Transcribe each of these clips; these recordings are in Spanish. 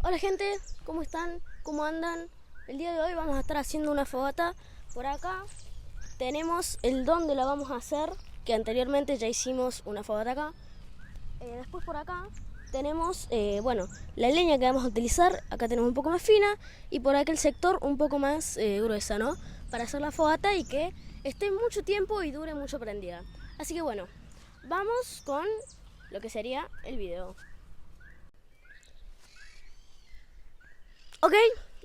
Hola gente, ¿cómo están? ¿Cómo andan? El día de hoy vamos a estar haciendo una fogata. Por acá tenemos el donde la vamos a hacer, que anteriormente ya hicimos una fogata acá. Después por acá tenemos, la leña que vamos a utilizar. Acá tenemos un poco más fina y por acá el sector un poco más gruesa, ¿no? Para hacer la fogata y que esté mucho tiempo y dure mucho prendida. Así que bueno, vamos con lo que sería el video. Ok,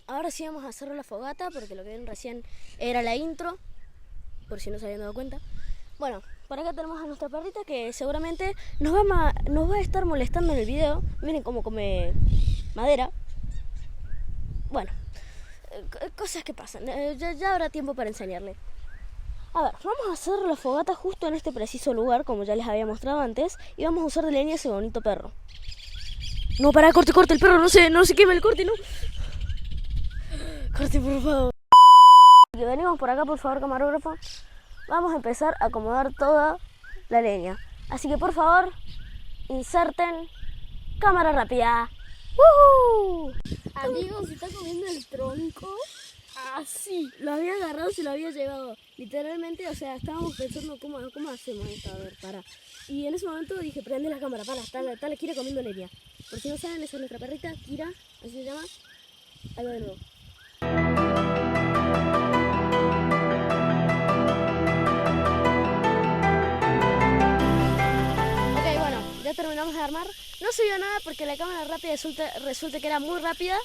ahora sí vamos a hacer la fogata porque lo que ven recién era la intro, por si no se habían dado cuenta. Bueno, por acá tenemos a nuestra perrita que seguramente nos va a estar molestando en el video. Miren cómo come madera. Bueno, cosas que pasan. Ya habrá tiempo para enseñarle. A ver, vamos a hacer la fogata justo en este preciso lugar, como ya les había mostrado antes. Y vamos a usar de leña ese bonito perro. No, pará, corte, el perro no se queme el corte, no. Corte, por favor. Que venimos por acá, por favor, camarógrafo. Vamos a empezar a acomodar toda la leña. Así que por favor, inserten cámara rápida. ¡Woohoo! Amigos, se está comiendo el tronco. Así. Lo había agarrado, se lo había llevado. Literalmente, o sea, estábamos pensando cómo hacemos esto. A ver, para. Y en ese momento dije, prende la cámara, está la Kira comiendo leña. Por si no saben, esa es nuestra perrita, Kira, así se llama. Ahí va de nuevo. Ya terminamos de armar. No se vio nada porque la cámara rápida resulta que era muy rápida.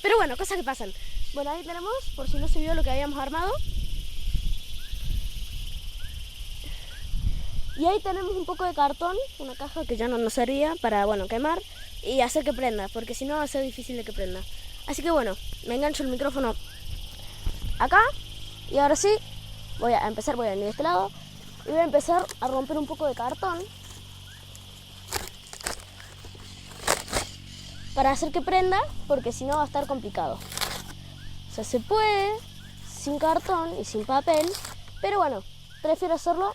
Pero bueno, cosas que pasan. Bueno, ahí tenemos, por si no se vio lo que habíamos armado. Y ahí tenemos un poco de cartón, una caja que ya no nos servía para, quemar y hacer que prenda, porque si no va a ser difícil de que prenda. Así que bueno, me engancho el micrófono acá y ahora sí, voy a venir de este lado y voy a empezar a romper un poco de cartón para hacer que prenda, porque si no va a estar complicado. O sea, se puede sin cartón y sin papel, pero bueno, prefiero hacerlo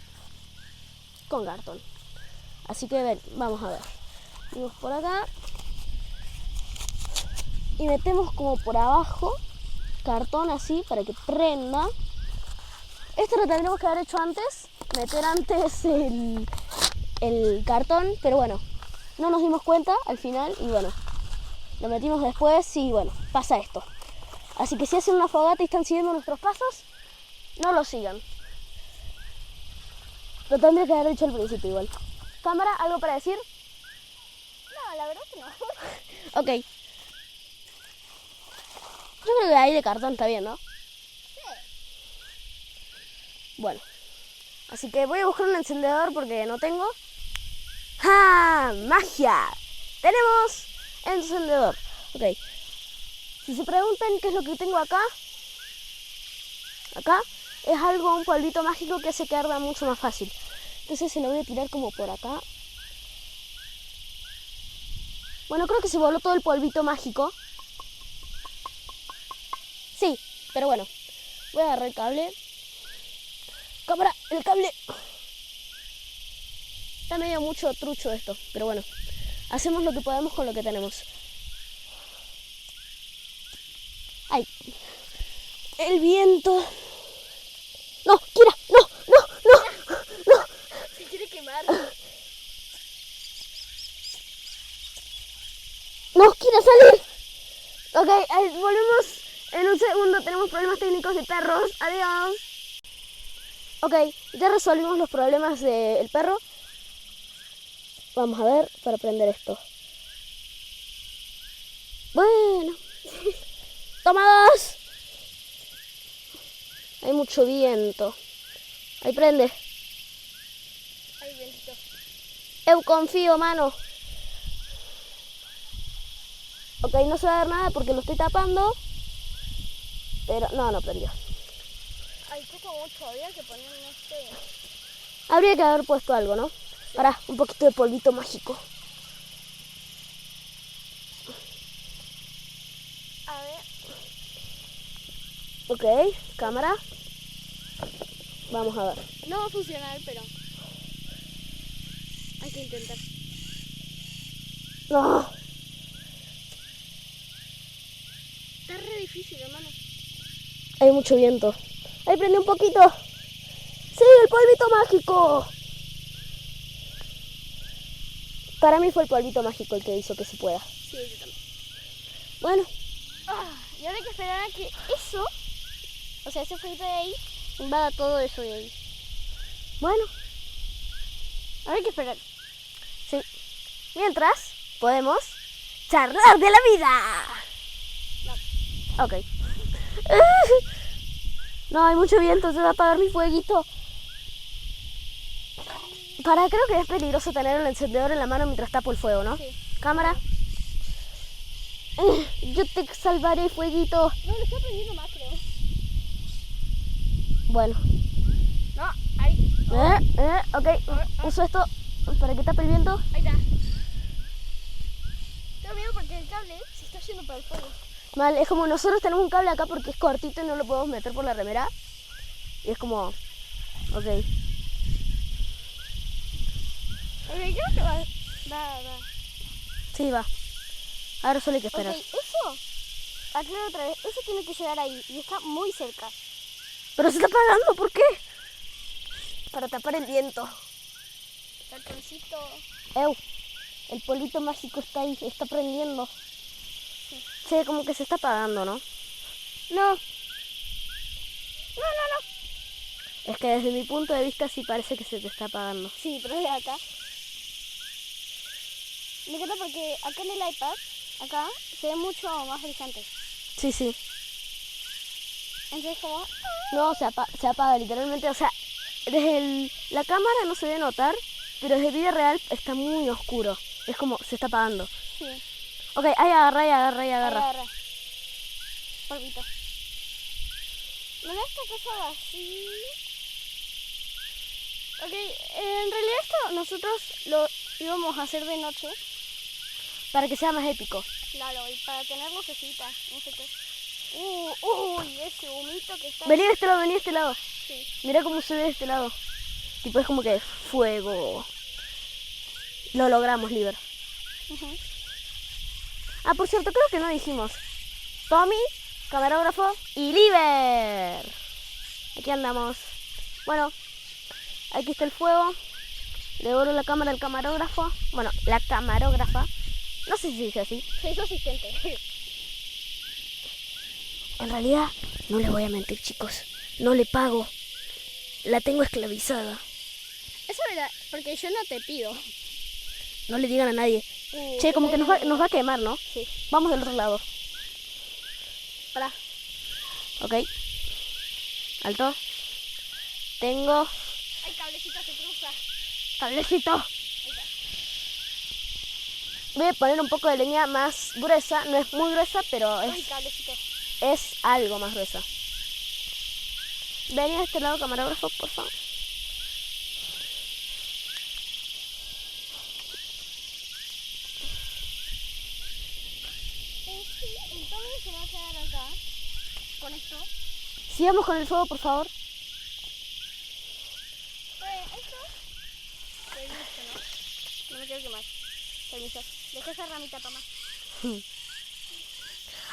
con cartón. Así que ven, vamos a ver. Vamos por acá y metemos como por abajo cartón así para que prenda. Esto lo tendremos que haber hecho antes, meter antes el cartón, pero bueno, no nos dimos cuenta al final y bueno, lo metimos después y bueno, pasa esto. Así que si hacen una fogata y están siguiendo nuestros pasos, no lo sigan. Lo tendría que haber dicho al principio igual. Cámara, ¿algo para decir? No, la verdad que no. Ok. Yo creo que ahí de cartón está bien, ¿no? Sí. Bueno. Así que voy a buscar un encendedor porque no tengo. ¡Ja! ¡Magia! Tenemos encendedor. Ok. Si se preguntan qué es lo que tengo acá es un polvito mágico que hace que arda mucho más fácil. Entonces se lo voy a tirar como por acá. Bueno, creo que se voló todo el polvito mágico. Sí, pero bueno. Voy a agarrar el cable. Cámara, el cable. Está medio mucho trucho esto, pero bueno. Hacemos lo que podemos con lo que tenemos. ¡Ay! El viento. ¡No! ¡Kira! ¡No! Se quiere quemar. ¡No! ¡Kira, salir! Ok, volvemos en un segundo. Tenemos problemas técnicos de perros. Adiós. Ok, ya resolvimos los problemas del perro. Vamos a ver para prender esto. Bueno. Toma dos. Hay mucho viento. Ahí prende. Ay, vientito. Eu confío, mano. Ok, no se va a ver nada porque lo estoy tapando. Pero no prendió. Ay, poco mucho. Había que poner Habría que haber puesto algo, ¿no? Pará, un poquito de polvito mágico. A ver. Ok, cámara. Vamos a ver. No va a funcionar, pero hay que intentar. No. difícil, hermano. Hay mucho viento. Ahí prende un poquito. Sí, el polvito mágico. Para mí fue el polvito mágico el que hizo que se pueda. Sí, yo también. Bueno, Y ahora hay que esperar a que eso, o sea, ese fueguito de ahí, invada todo eso de ahí. bueno, Ahora hay que esperar. sí. Mientras, podemos charlar de la vida. Ok. No, hay mucho viento, se va a apagar mi fueguito. Creo que es peligroso tener el encendedor en la mano mientras tapo el fuego, ¿no? Sí. Cámara. Yo te salvaré, fueguito. No, lo está prendiendo más, creo. Bueno. No, ahí. Ok, uso esto para que tape el viento. Ahí está. Tengo miedo porque el cable se está yendo para el fuego. Mal, es como nosotros tenemos un cable acá porque es cortito y no lo podemos meter por la remera. Y es como... Ok. Ok, creo que va. Sí, va. Ahora solo hay que Ok, esperar. eso. Aclaro otra vez. Eso tiene que llegar ahí y está muy cerca. Pero se está apagando, ¿por qué? Para tapar el viento. Cartoncito. El polvito mágico está ahí, está prendiendo. Sí, como que se está apagando, ¿no? No. Es que desde mi punto de vista sí parece que se te está apagando. Sí, pero es de acá. Me encanta porque acá en el iPad, acá, se ve mucho más brillante. Sí, sí. Entonces como... No, se apaga literalmente, o sea, desde la cámara no se debe notar, pero desde vida real está muy oscuro. Es como, se está apagando. Sí. Ok, ahí agarra. Agarra. Polvito. Mira esta cosa así. Ok, en realidad esto nosotros lo íbamos a hacer de noche. Para que sea más épico. Claro, y para tener lucecita, no sé qué. Uy, ese humito que está... Vení de este lado. Sí. Mira cómo se ve de este lado. Tipo, es como que fuego. Lo logramos, Liber. Ujú. Ah, por cierto, creo que no dijimos. Tommy, camarógrafo y Liber. Aquí andamos. Bueno, aquí está el fuego. Le devuelvo la cámara al camarógrafo. Bueno, la camarógrafa. No sé si se dice así. Se hizo asistente. En realidad, no le voy a mentir, chicos. No le pago. La tengo esclavizada. Eso es verdad, porque yo no te pido. No le digan a nadie. Che, como que nos va a quemar, ¿no? Sí. Vamos del otro lado. Pará. Ok. Alto. Tengo Ay, cablecito se cruza. cablecito. Voy a poner un poco de leña más gruesa. No es muy gruesa, pero Ay, cablecito. es algo más gruesa. Vení a este lado, camarógrafo, por favor. Sí, entonces se va a quedar acá. Con esto. Sigamos con el fuego, por favor. Esto. Permiso, ¿no? No me quiero quemar. Permiso. Deja esa ramita, toma.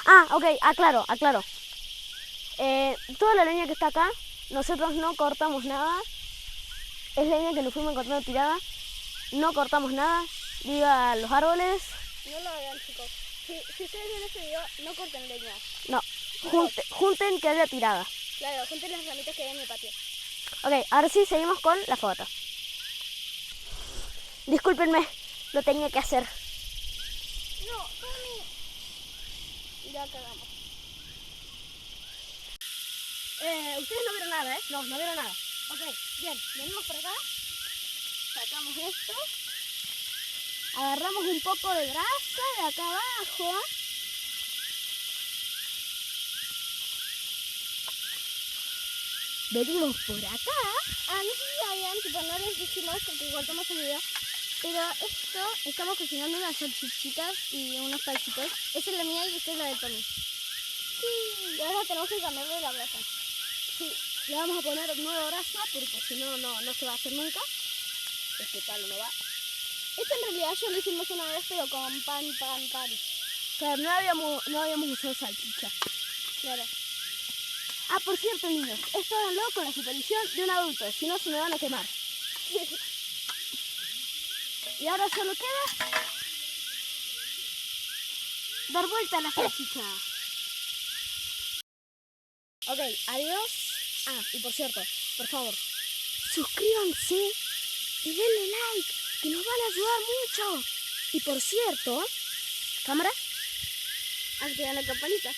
Ah, ok, aclaro. Toda la leña que está acá, nosotros no cortamos nada. Es leña que nos fuimos encontrando tirada. No cortamos nada. Viva los árboles. No lo hagan, chicos. Si ustedes ven este video, no corten leña. No, junten que haya tirada. Claro, junten las ramitas que hay en el patio. Ok, ahora sí seguimos con la fogata. Discúlpenme, lo tenía que hacer. No, Tommy. Ya cagamos. Ustedes no vieron nada, ¿eh? No vieron nada. Ok, bien. Venimos por acá. Sacamos esto. Agarramos un poco de grasa de acá abajo. Venimos por acá. Ah, no sé si sabían, tipo, no les dijimos porque igual tomamos el video. Pero esto, estamos cocinando unas salchichitas y unos palchitos. Esa es la mía y esta es la de Tommy. Sí, y ahora tenemos que cambiarle la brasa. Sí, le vamos a poner nueva grasa porque si no, no se va a hacer nunca. Este palo no va. Esto en realidad yo lo hicimos una vez, pero con pan. O sea, no habíamos usado salchicha. Claro. Ah, por cierto, niños, esto háganlo con la supervisión de un adulto, si no se me van a quemar. Y ahora solo queda dar vuelta a la salchicha. Ok, adiós. Ah, y por cierto, por favor, suscríbanse y denle like, que nos van a ayudar mucho. Y por cierto, cámara, Activa la campanita.